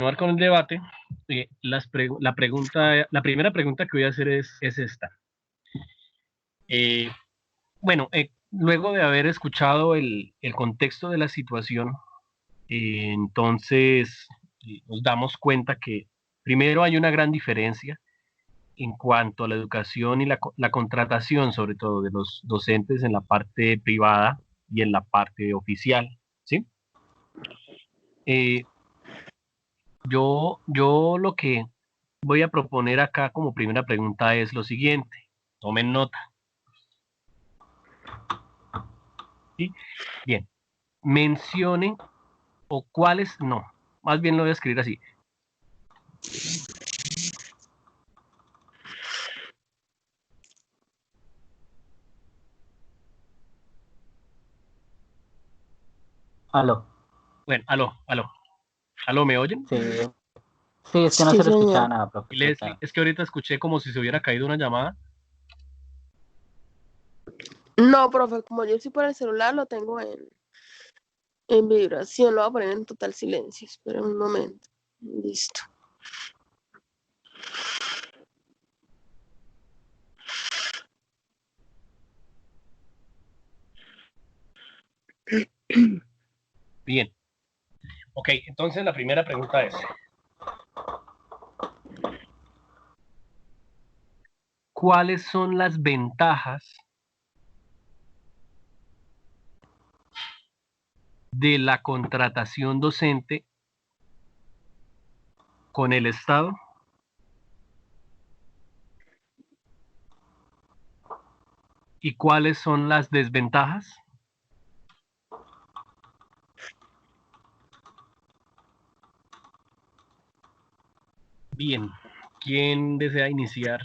continuar con el debate, la primera pregunta que voy a hacer es esta. Bueno, luego de haber escuchado el contexto de la situación, entonces nos damos cuenta que primero hay una gran diferencia en cuanto a la educación y la contratación, sobre todo de los docentes en la parte privada y en la parte oficial, ¿sí? Yo lo que voy a proponer acá como primera pregunta es lo siguiente, tomen nota. ¿Sí? Bien, mencionen o cuáles, no, más bien lo voy a escribir así. Aló. Bueno, aló, ¿me oyen? Sí, sí, es que no Sí, se le escuchaba señor. nada, profe. Qué Leslie, pena. es que ahorita escuché como si se hubiera caído una llamada. No, profe, como yo estoy por el celular, lo tengo en vibración. Lo voy a poner en total silencio. Espera un momento. Listo. Bien. Ok, entonces la primera pregunta es, ¿cuáles son las ventajas de la contratación docente con el Estado? ¿Y cuáles son las desventajas? Bien, ¿quién desea iniciar?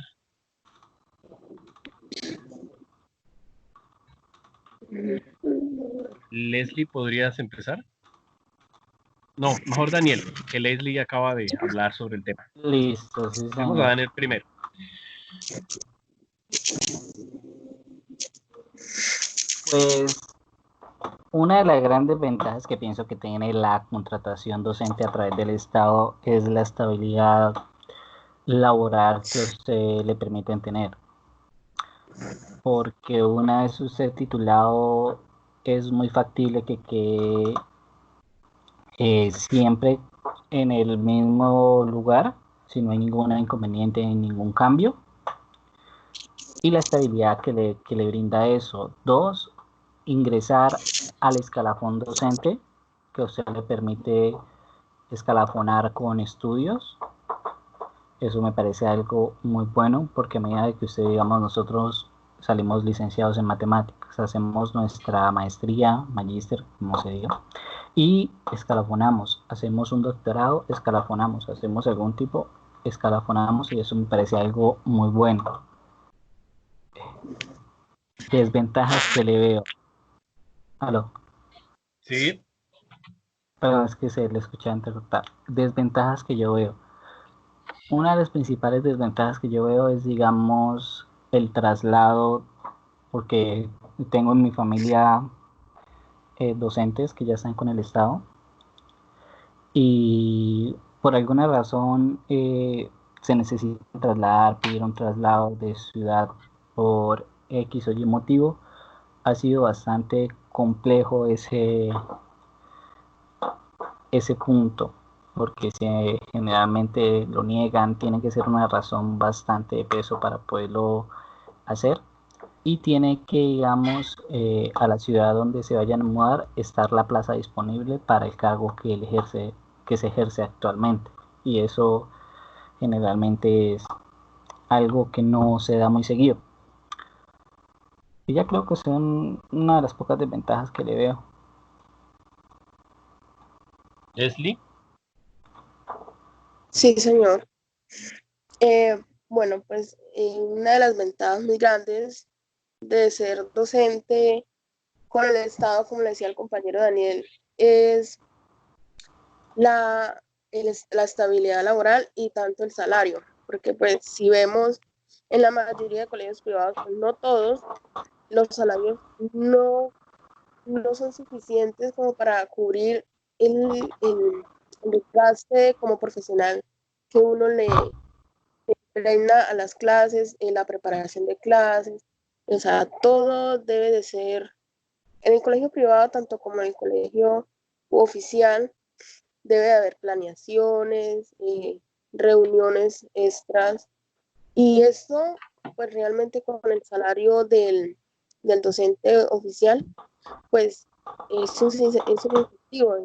Leslie, ¿podrías empezar? No, mejor Daniel, que Leslie acaba de hablar sobre el tema. Listo, sí, Vamos a señor. Daniel primero. Pues una de las grandes ventajas que pienso que tiene la contratación docente a través del Estado es la estabilidad laboral que usted le permiten tener. Porque una vez usted titulado, es muy factible que siempre en el mismo lugar, si no hay ningún inconveniente, ningún cambio, y la estabilidad que le brinda eso. Dos, ingresar al escalafón docente, que a usted le permite escalafonar con estudios. Eso me parece algo muy bueno, porque a medida de que usted, digamos, nosotros salimos licenciados en matemáticas, hacemos nuestra maestría, magíster, como se diga, y escalafonamos, hacemos un doctorado, escalafonamos, hacemos algún tipo, escalafonamos, y eso me parece algo muy bueno. Desventajas que le veo. Aló. Sí. Perdón, es que se le escucha interruptar. Desventajas que yo veo. Una de las principales desventajas que yo veo es, digamos, el traslado, porque tengo en mi familia docentes que ya están con el Estado y por alguna razón se necesita trasladar, pedir un traslado de ciudad por X o Y motivo. Ha sido bastante complejo ese punto, porque generalmente lo niegan, tiene que ser una razón bastante de peso para poderlo hacer, y tiene que, digamos, a la ciudad donde se vayan a mudar, estar la plaza disponible para el cargo que él ejerce, que se ejerce actualmente, y eso generalmente es algo que no se da muy seguido. Y ya creo que son una de las pocas desventajas que le veo. Leslie. Sí, señor. Bueno, pues una de las ventajas muy grandes de ser docente con el Estado, como le decía el compañero Daniel, es la estabilidad laboral y tanto el salario, porque pues si vemos en la mayoría de colegios privados, pues no todos, los salarios no son suficientes como para cubrir el, el, el desgaste como profesional que uno le impregna a las clases, la preparación de clases, o sea, todo debe de ser en el colegio privado, tanto como en el colegio oficial, debe de haber planeaciones, reuniones extras, y esto, pues realmente con el salario del docente oficial, pues es un incentivo.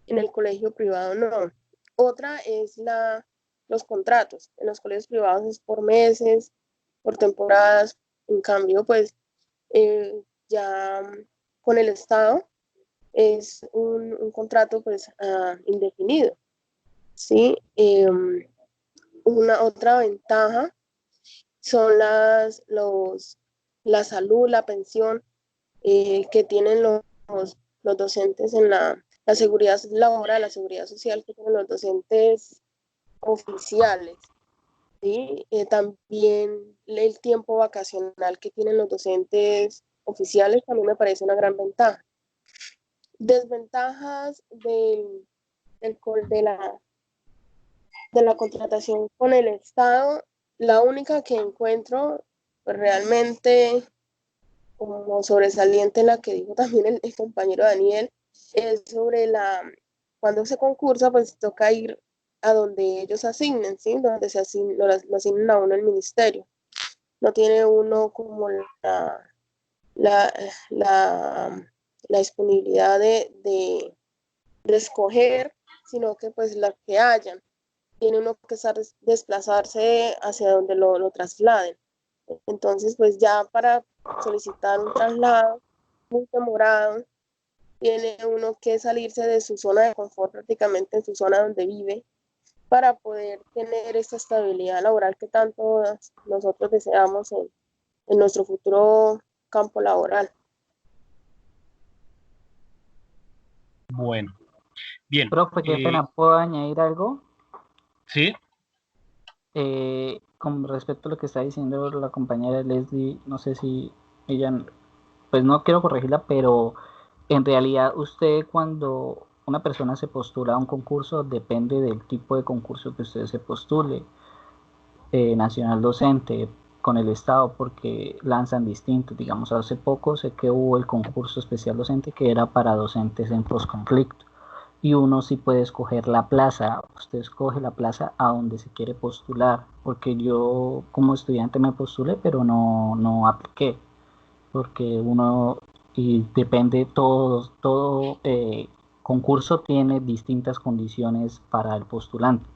En el colegio privado no. Otra es los contratos. En los colegios privados es por meses, por temporadas. En cambio, pues ya con el Estado es un contrato pues indefinido. ¿Sí? Una otra ventaja son la salud, la pensión que tienen los docentes en la seguridad laboral, la seguridad social que tienen los docentes oficiales. ¿Sí? También el tiempo vacacional que tienen los docentes oficiales también me parece una gran ventaja. Desventajas del, de la contratación con el Estado, la única que encuentro pues, realmente como sobresaliente, la que dijo también el compañero Daniel, es sobre cuando se concursa, pues toca ir a donde ellos asignen, ¿sí? Donde lo asignen a uno el ministerio. No tiene uno como la, la, la disponibilidad de escoger, sino que pues la que hayan. Tiene uno que desplazarse hacia donde lo trasladen. Entonces, pues ya para solicitar un traslado muy demorado, tiene uno que salirse de su zona de confort, prácticamente en su zona donde vive, para poder tener esta estabilidad laboral que tanto nosotros deseamos en nuestro futuro campo laboral. Bueno, bien. Profe, qué pena, ¿puedo añadir algo? Sí. Con respecto a lo que está diciendo la compañera Leslie, no sé si ella, pues no quiero corregirla, pero en realidad usted cuando una persona se postula a un concurso, depende del tipo de concurso que usted se postule, nacional docente, con el Estado, porque lanzan distintos. Digamos, hace poco sé que hubo el concurso especial docente que era para docentes en posconflicto. Y uno sí puede escoger la plaza, usted escoge la plaza a donde se quiere postular, porque yo como estudiante me postulé, pero no apliqué, porque uno, y depende, todo concurso tiene distintas condiciones para el postulante.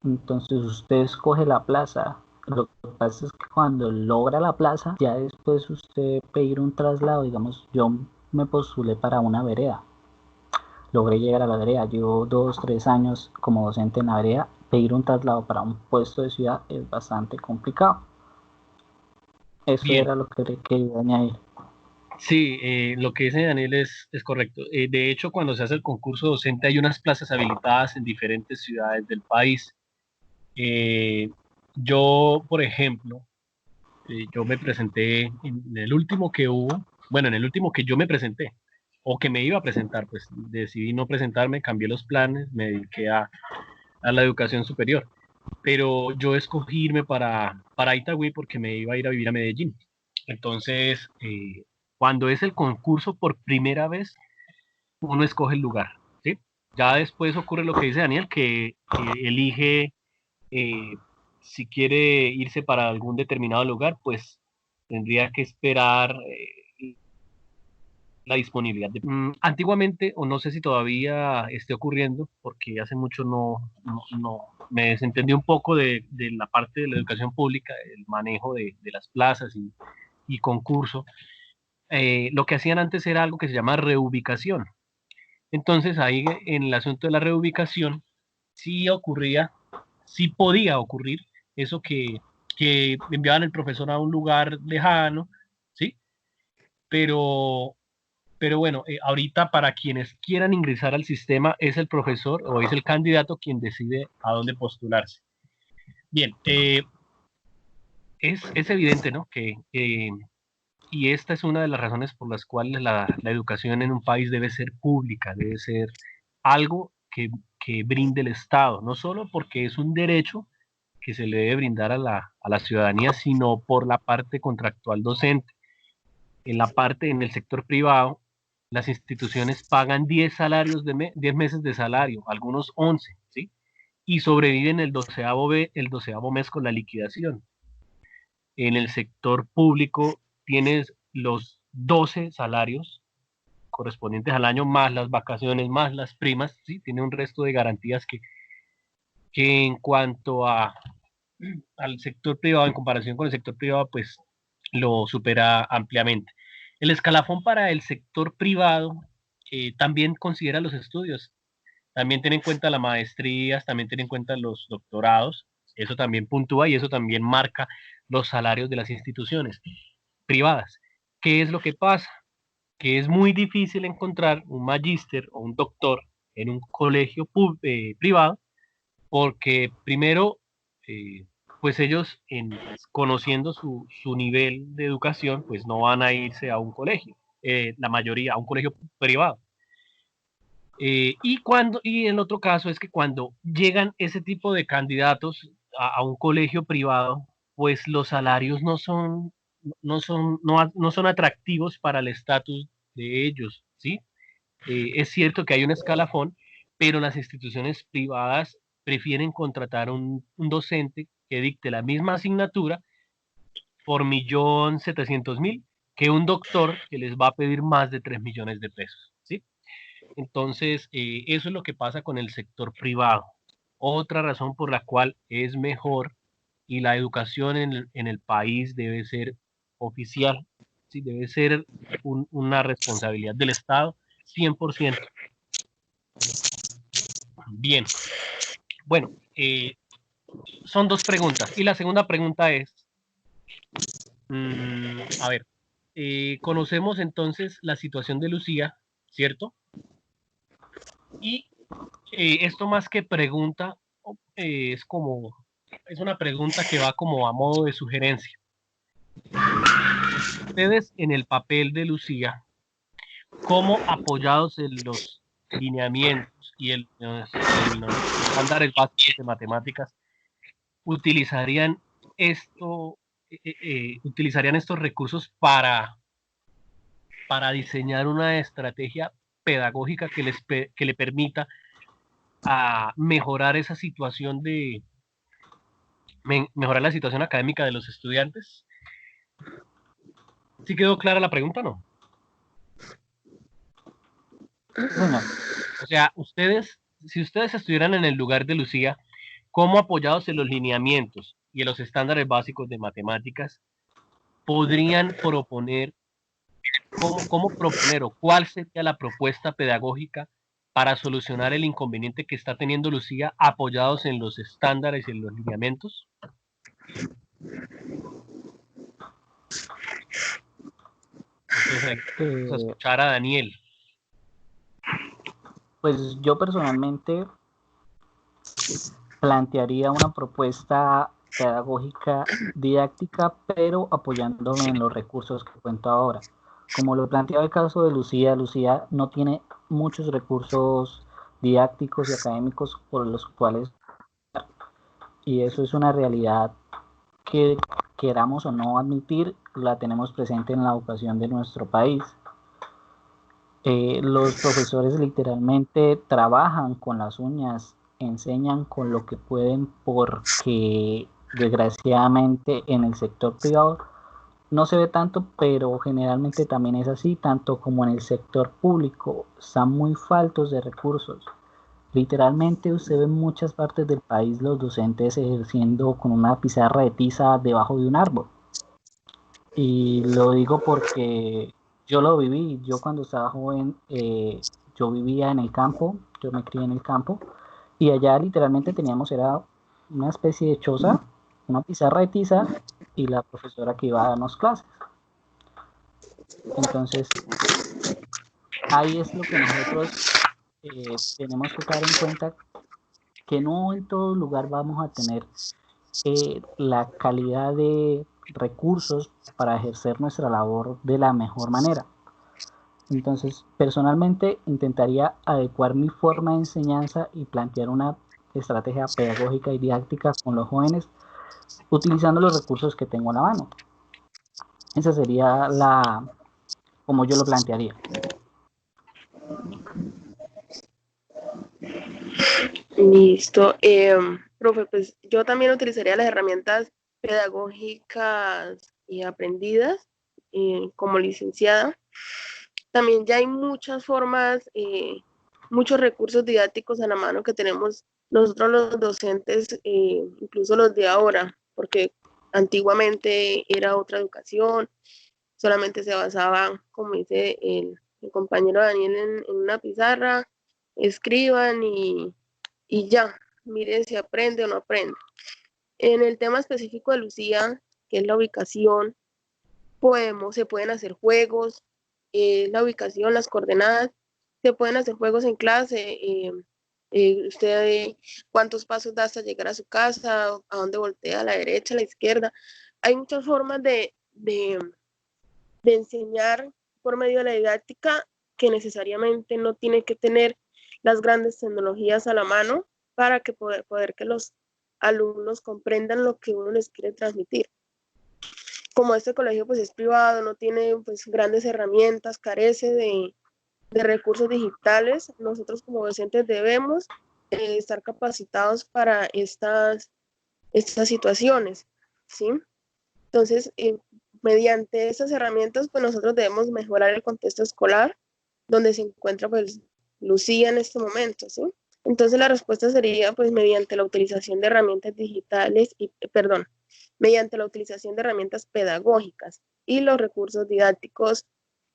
Entonces usted escoge la plaza. Lo que pasa es que cuando logra la plaza, ya después usted pedir un traslado, digamos, yo me postulé para una vereda, logré llegar a la vereda, llevo 2, 3 años como docente en la vereda, pedir un traslado para un puesto de ciudad es bastante complicado. Eso Bien. era lo que quería añadir. Sí, lo que dice Daniel es correcto. De hecho, cuando se hace el concurso docente hay unas plazas habilitadas en diferentes ciudades del país. Yo, por ejemplo, yo me presenté en el último que hubo, bueno, en el último que yo me presenté, o que me iba a presentar, pues decidí no presentarme, cambié los planes, me dediqué a la educación superior. Pero yo escogí irme para Itagüí porque me iba a ir a vivir a Medellín. Entonces, cuando es el concurso por primera vez, uno escoge el lugar, ¿sí? Ya después ocurre lo que dice Daniel, que elige eh, si quiere irse para algún determinado lugar, pues tendría que esperar la disponibilidad. Antiguamente, o no sé si todavía esté ocurriendo, porque hace mucho no me desentendí un poco de la parte de la educación pública, el manejo de las plazas y concurso. Lo que hacían antes era algo que se llama reubicación. Entonces ahí en el asunto de la reubicación sí ocurría, sí podía ocurrir eso que enviaban el profesor a un lugar lejano, ¿sí? Pero, pero bueno, ahorita para quienes quieran ingresar al sistema es el profesor o es el candidato quien decide a dónde postularse. Bien, es evidente, ¿no? Y esta es una de las razones por las cuales la educación en un país debe ser pública, debe ser algo que brinde el Estado, no solo porque es un derecho que se le debe brindar a la ciudadanía, sino por la parte contractual docente. En el sector privado, las instituciones pagan 10 salarios 10 meses de salario, algunos 11, ¿sí? Y sobreviven el 12º mes con la liquidación. En el sector público tienes los 12 salarios correspondientes al año, más las vacaciones, más las primas, ¿sí? Tiene un resto de garantías que en cuanto al sector privado, en comparación con el sector privado, pues lo supera ampliamente. El escalafón para el sector privado también considera los estudios, también tiene en cuenta las maestrías, también tiene en cuenta los doctorados, eso también puntúa y eso también marca los salarios de las instituciones privadas. ¿Qué es lo que pasa? Que es muy difícil encontrar un magíster o un doctor en un colegio privado, porque primero, eh, pues ellos, conociendo su nivel de educación, pues no van a irse a un colegio, la mayoría a un colegio privado. Y el otro caso es que cuando llegan ese tipo de candidatos a un colegio privado, pues los salarios no son atractivos para el estatus de ellos, ¿sí? Es cierto que hay un escalafón, pero las instituciones privadas prefieren contratar un docente que dicte la misma asignatura por 1.700.000 que un doctor que les va a pedir más de 3 millones de pesos, ¿sí? Entonces, eso es lo que pasa con el sector privado. Otra razón por la cual es mejor y la educación en el país debe ser oficial, ¿sí? Debe ser una responsabilidad del Estado 100%. Bien, bueno, son dos preguntas. Y la segunda pregunta es, a ver, conocemos entonces la situación de Lucía, ¿cierto? Y esto más que pregunta, es una pregunta que va como a modo de sugerencia. Ustedes en el papel de Lucía, ¿cómo apoyados en los lineamientos y en los estándares básicos de matemáticas utilizarían utilizarían estos recursos para diseñar una estrategia pedagógica que le permita a mejorar esa situación mejorar la situación académica de los estudiantes? ¿Sí quedó clara la pregunta, no? Bueno, O sea, si ustedes estuvieran en el lugar de Lucía, ¿cómo apoyados en los lineamientos y en los estándares básicos de matemáticas podrían proponer, cómo proponer o cuál sería la propuesta pedagógica para solucionar el inconveniente que está teniendo Lucía apoyados en los estándares y en los lineamientos? Entonces, vamos a escuchar a Daniel. pues yo personalmente plantearía una propuesta pedagógica didáctica, pero apoyándome en los recursos que cuento ahora. Como lo planteaba el caso de Lucía, Lucía no tiene muchos recursos didácticos y académicos por los cuales, y eso es una realidad que queramos o no admitir, la tenemos presente en la educación de nuestro país. Los profesores literalmente trabajan con las uñas, enseñan con lo que pueden, porque desgraciadamente en el sector privado no se ve tanto, pero generalmente también es así, tanto como en el sector público, están muy faltos de recursos. Literalmente usted ve en muchas partes del país los docentes ejerciendo con una pizarra de tiza debajo de un árbol. Y lo digo porque yo lo viví. Yo cuando estaba joven, yo vivía en el campo, yo me crié en el campo, y allá literalmente teníamos, era una especie de choza, una pizarra de tiza y la profesora que iba a darnos clases. Entonces, ahí es lo que nosotros tenemos que caer en cuenta, que no en todo lugar vamos a tener la calidad de recursos para ejercer nuestra labor de la mejor manera. Entonces, personalmente intentaría adecuar mi forma de enseñanza y plantear una estrategia pedagógica y didáctica con los jóvenes utilizando los recursos que tengo a la mano. Esa sería como yo lo plantearía. Listo. Profe, pues yo también utilizaría las herramientas pedagógicas y aprendidas como licenciada. También ya hay muchas formas, muchos recursos didácticos a la mano que tenemos nosotros los docentes, incluso los de ahora, porque antiguamente era otra educación, solamente se basaba, como dice el compañero Daniel, en una pizarra, escriban y ya, miren si aprende o no aprende. En el tema específico de Lucía, que es la ubicación, se pueden hacer juegos, la ubicación, las coordenadas, se pueden hacer juegos en clase, usted cuántos pasos da hasta llegar a su casa, a dónde voltea, a la derecha, a la izquierda. Hay muchas formas de enseñar por medio de la didáctica que necesariamente no tiene que tener las grandes tecnologías a la mano para que poder que los alumnos comprendan lo que uno les quiere transmitir. Como este colegio pues es privado, no tiene pues grandes herramientas, carece de recursos digitales, nosotros como docentes debemos estar capacitados para estas situaciones, ¿sí? Entonces, mediante estas herramientas, pues nosotros debemos mejorar el contexto escolar donde se encuentra pues Lucía en este momento, ¿sí? Entonces la respuesta sería pues mediante la utilización de herramientas digitales mediante la utilización de herramientas pedagógicas y los recursos didácticos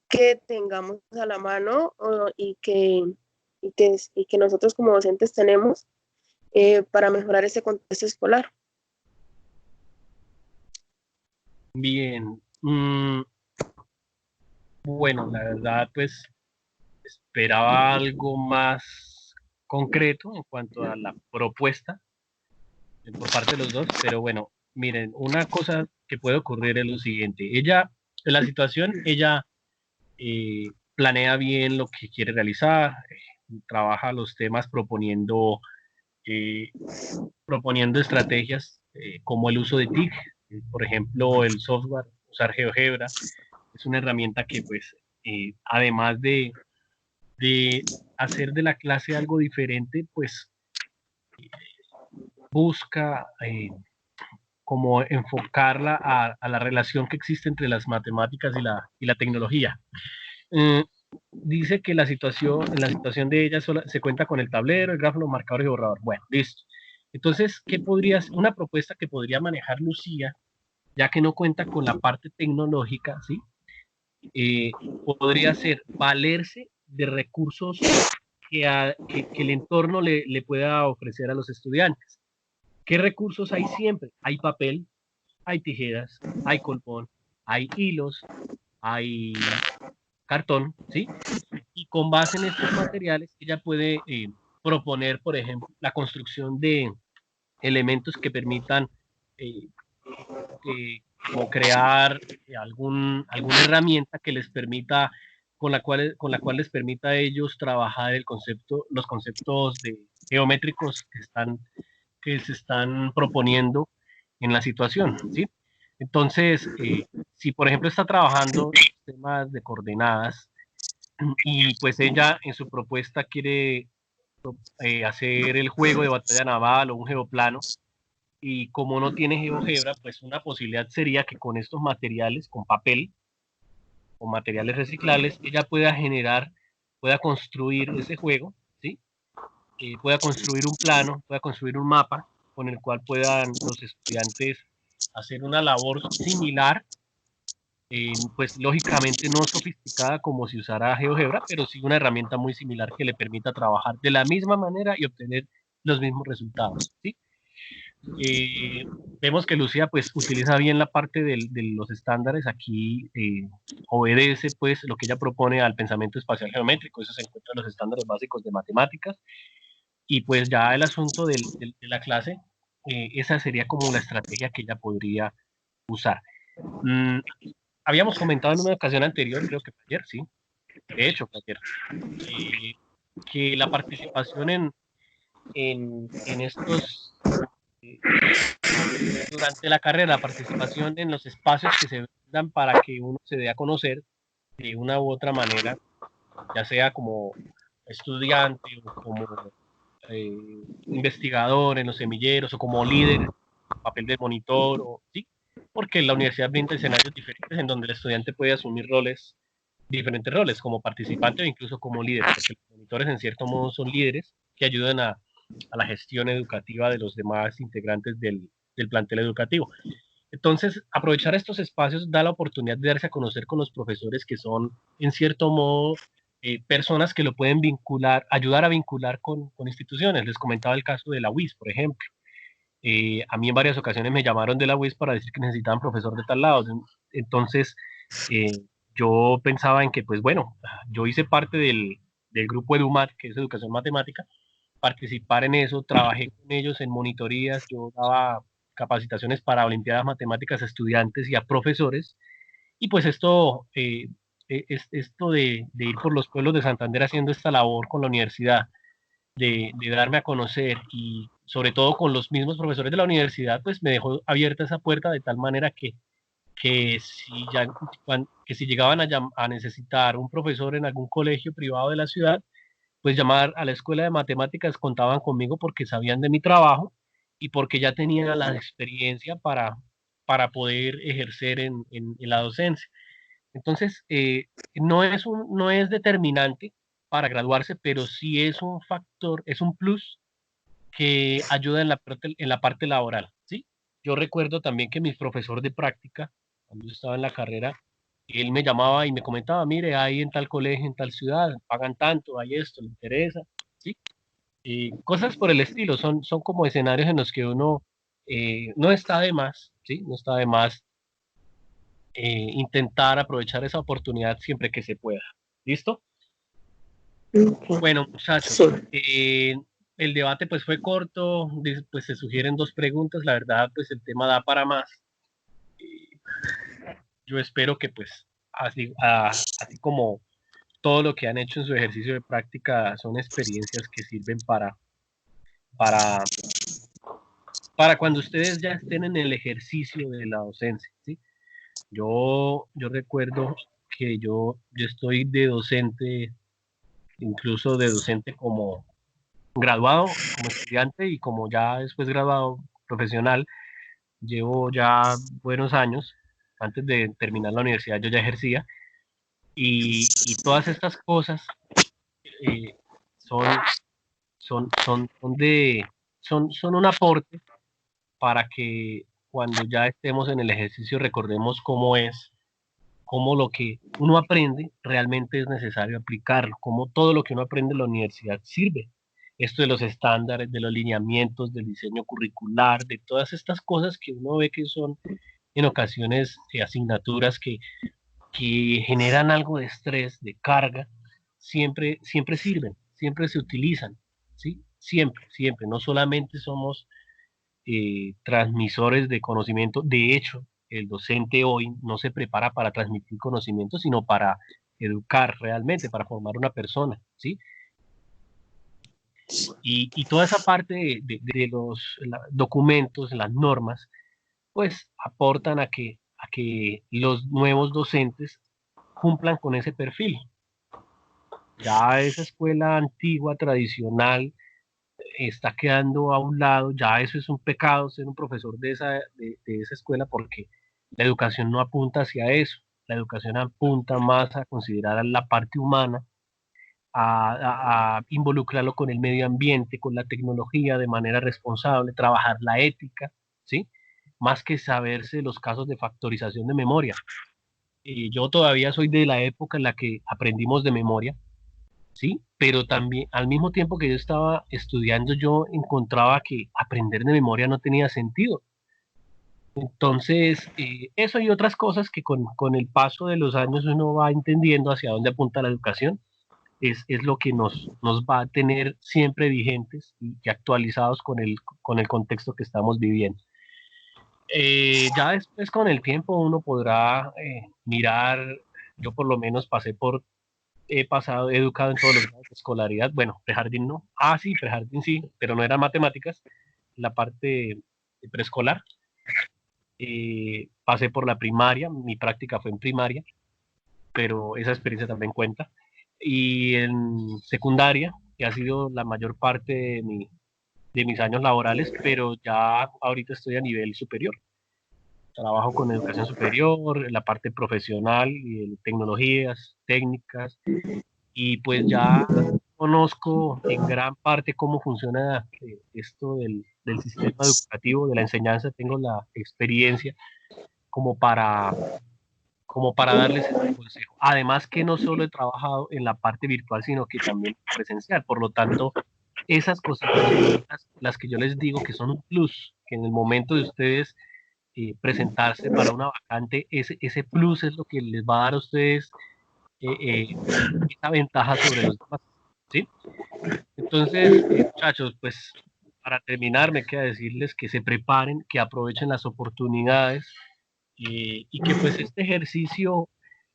que tengamos a la mano y que nosotros como docentes tenemos para mejorar ese contexto escolar. Bien. Bueno, la verdad, pues esperaba algo más concreto en cuanto a la propuesta por parte de los dos, pero bueno, miren, una cosa que puede ocurrir es lo siguiente. En la situación, ella planea bien lo que quiere realizar, trabaja los temas proponiendo estrategias como el uso de TIC, por ejemplo, el software, usar GeoGebra, es una herramienta que pues además de hacer de la clase algo diferente, pues busca como enfocarla a la relación que existe entre las matemáticas y la tecnología. Dice que en la situación de ella se cuenta con el tablero, el gráfico, los marcadores y borrador. Bueno, listo. Entonces, una propuesta que podría manejar Lucía, ya que no cuenta con la parte tecnológica, ¿sí? Podría ser valerse de recursos que el entorno le pueda ofrecer a los estudiantes. ¿Qué recursos hay siempre? Hay papel, hay tijeras, hay colpón, hay hilos, hay cartón, ¿sí? Y con base en estos materiales, ella puede proponer, por ejemplo, la construcción de elementos que permitan como crear alguna herramienta que les permita, con la cual les permita a ellos trabajar los conceptos geométricos que se están proponiendo en la situación, ¿sí? Entonces, si por ejemplo está trabajando temas de coordenadas y pues ella en su propuesta quiere hacer el juego de batalla naval o un geoplano, y como no tiene GeoGebra, pues una posibilidad sería que con estos materiales, con papel o materiales reciclables, ella pueda construir ese juego, ¿sí? Pueda construir un plano, pueda construir un mapa con el cual puedan los estudiantes hacer una labor similar, pues lógicamente no sofisticada como si usara GeoGebra, pero sí una herramienta muy similar que le permita trabajar de la misma manera y obtener los mismos resultados, ¿sí? Vemos que Lucía pues utiliza bien la parte de los estándares, aquí obedece pues lo que ella propone al pensamiento espacial geométrico, eso se encuentra en los estándares básicos de matemáticas, y pues ya el asunto de la clase, esa sería como la estrategia que ella podría usar. Habíamos comentado en una ocasión anterior, creo que ayer, sí, de hecho, Javier, que la participación en estos, durante la carrera, la participación en los espacios que se dan para que uno se dé a conocer de una u otra manera, ya sea como estudiante o como investigador en los semilleros o como líder, papel de monitor, o, ¿sí? Porque la universidad brinda escenarios diferentes en donde el estudiante puede asumir diferentes roles, como participante o incluso como líder, porque los monitores en cierto modo son líderes que ayudan a la gestión educativa de los demás integrantes del plantel educativo. Entonces, aprovechar estos espacios da la oportunidad de darse a conocer con los profesores que son, en cierto modo, personas que lo pueden vincular, ayudar a vincular con instituciones. Les comentaba el caso de la UIS, por ejemplo. A mí en varias ocasiones me llamaron de la UIS para decir que necesitaban profesor de tal lado. Entonces, yo pensaba en que, pues bueno, yo hice parte del grupo EduMat, que es Educación Matemática, participar en eso, trabajé con ellos en monitorías, yo daba capacitaciones para olimpiadas matemáticas a estudiantes y a profesores, y pues esto, esto de ir por los pueblos de Santander haciendo esta labor con la universidad, de darme a conocer y sobre todo con los mismos profesores de la universidad, pues me dejó abierta esa puerta de tal manera que que si llegaban a necesitar un profesor en algún colegio privado de la ciudad, pues llamar a la escuela de matemáticas, contaban conmigo porque sabían de mi trabajo y porque ya tenía la experiencia para poder ejercer en la docencia. Entonces, no es determinante para graduarse, pero sí es un factor, es un plus que ayuda en la parte laboral, ¿sí? Yo recuerdo también que mi profesor de práctica, cuando yo estaba en la carrera, él me llamaba y me comentaba, mire, hay en tal colegio, en tal ciudad, pagan tanto, hay esto, le interesa, ¿sí? Cosas por el estilo, son como escenarios en los que uno no está de más, ¿sí? No está de más intentar aprovechar esa oportunidad siempre que se pueda. ¿Listo? Okay. Bueno, muchachos, Sí. el debate pues fue corto, pues se sugieren dos preguntas, la verdad pues el tema da para más. Yo espero que pues así como todo lo que han hecho en su ejercicio de práctica son experiencias que sirven para, para cuando ustedes ya estén en el ejercicio de la docencia, ¿sí? Yo recuerdo que yo estoy de docente, incluso de docente como graduado, como estudiante y como ya después graduado profesional. Llevo ya buenos años. Antes de terminar la universidad yo ya ejercía y todas estas cosas eh, son, son un aporte para que cuando ya estemos en el ejercicio recordemos cómo es, cómo lo que uno aprende realmente es necesario aplicarlo, cómo todo lo que uno aprende en la universidad sirve. Esto de los estándares, de los lineamientos, del diseño curricular, de todas estas cosas que uno ve que son en ocasiones asignaturas que generan algo de estrés, de carga, siempre sirven, siempre se utilizan, ¿sí? Siempre, siempre. No solamente somos transmisores de conocimiento. De hecho, el docente hoy no se prepara para transmitir conocimiento, sino para educar realmente, para formar una persona, ¿sí? Y toda esa parte de los documentos, las normas, pues aportan a que los nuevos docentes cumplan con ese perfil. Ya esa escuela antigua, tradicional, está quedando a un lado, ya eso es un pecado ser un profesor de esa escuela porque la educación no apunta hacia eso, la educación apunta más a considerar la parte humana, a involucrarlo con el medio ambiente, con la tecnología de manera responsable, trabajar la ética, ¿sí? Más que saberse los casos de factorización de memoria. Yo todavía soy de la época en la que aprendimos de memoria, ¿sí? Pero también al mismo tiempo que yo estaba estudiando, yo encontraba que aprender de memoria no tenía sentido. Entonces, eso y otras cosas que con el paso de los años uno va entendiendo hacia dónde apunta la educación, es lo que nos va a tener siempre vigentes y actualizados con el contexto que estamos viviendo. Ya después con el tiempo uno podrá mirar, yo por lo menos pasé he educado en todos los grados de escolaridad. Bueno, prejardín no. Ah, sí, prejardín sí, pero no era matemáticas, la parte preescolar. Pasé por la primaria, mi práctica fue en primaria, pero esa experiencia también cuenta. Y en secundaria, que ha sido la mayor parte de mis años laborales, pero ya ahorita estoy a nivel superior. Trabajo con educación superior, la parte profesional, y tecnologías, técnicas, y pues ya conozco en gran parte cómo funciona esto del sistema educativo, de la enseñanza, tengo la experiencia como para darles ese consejo. Además que no solo he trabajado en la parte virtual, sino que también presencial. Por lo tanto, esas cositas son las que yo les digo que son un plus, que en el momento de ustedes presentarse para una vacante, ese plus es lo que les va a dar a ustedes esa ventaja sobre los demás. ¿Sí? Entonces, muchachos, pues para terminar me queda decirles que se preparen, que aprovechen las oportunidades y que pues este ejercicio,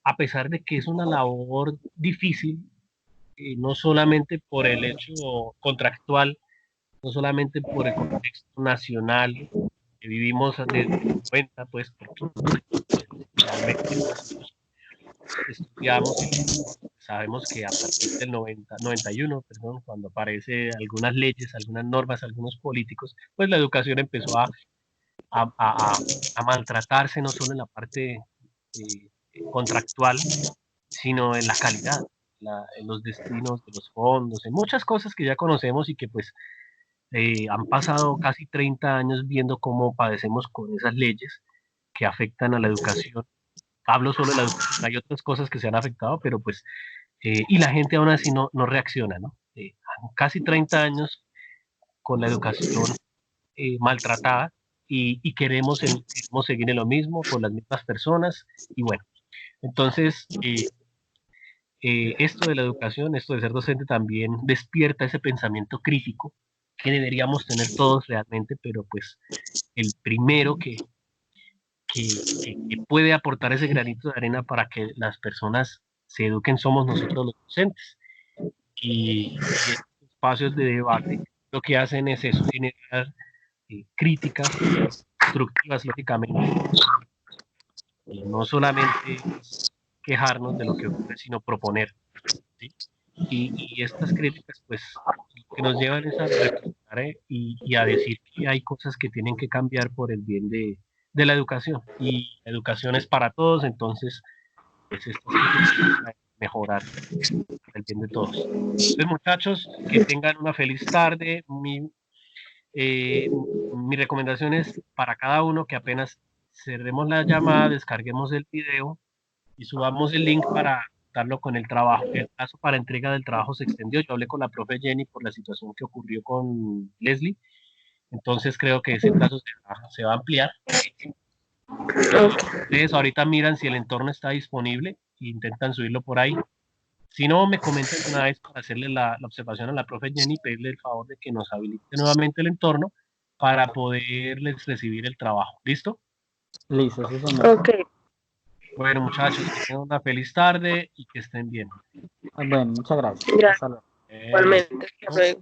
a pesar de que es una labor difícil, no solamente por el hecho contractual, no solamente por el contexto nacional que vivimos desde el 90, pues porque realmente nosotros estudiamos y sabemos que a partir del 91, perdón, cuando aparecen algunas leyes, algunas normas, algunos políticos, pues la educación empezó a maltratarse no solo en la parte contractual, sino en la calidad, en los destinos de los fondos, en muchas cosas que ya conocemos y que pues han pasado casi 30 años viendo cómo padecemos con esas leyes que afectan a la educación. Hablo solo de la educación, hay otras cosas que se han afectado, pero pues, y la gente aún así no reacciona, ¿no? Casi 30 años con la educación maltratada y queremos seguir en lo mismo con las mismas personas y bueno, entonces esto de la educación, esto de ser docente también despierta ese pensamiento crítico que deberíamos tener todos realmente, pero pues el primero que puede aportar ese granito de arena para que las personas se eduquen somos nosotros los docentes. Y estos espacios de debate lo que hacen es eso, generar críticas constructivas, lógicamente, y no solamente quejarnos de lo que ocurre, sino proponer. ¿Sí? Y estas críticas, pues, lo que nos llevan es a reflexionar y a decir que hay cosas que tienen que cambiar por el bien de la educación. Y la educación es para todos, entonces, pues, estas críticas van a mejorar el bien de todos. Entonces, muchachos, que tengan una feliz tarde. Mi recomendación es para cada uno que apenas cerremos la llamada, descarguemos el video y subamos el link para darlo con el trabajo. El plazo para entrega del trabajo se extendió. Yo hablé con la profe Jenny por la situación que ocurrió con Leslie. Entonces creo que ese plazo se va a ampliar. Ustedes ahorita miran si el entorno está disponible e intentan subirlo por ahí. Si no, me comentan una vez para hacerle la observación a la profe Jenny y pedirle el favor de que nos habilite nuevamente el entorno para poderles recibir el trabajo. ¿Listo? Listo, sí, señor. Ok, Bueno, muchachos, que tengan una feliz tarde y que estén bien. Bueno, muchas gracias. gracias. Hasta luego. Igualmente. Hasta luego.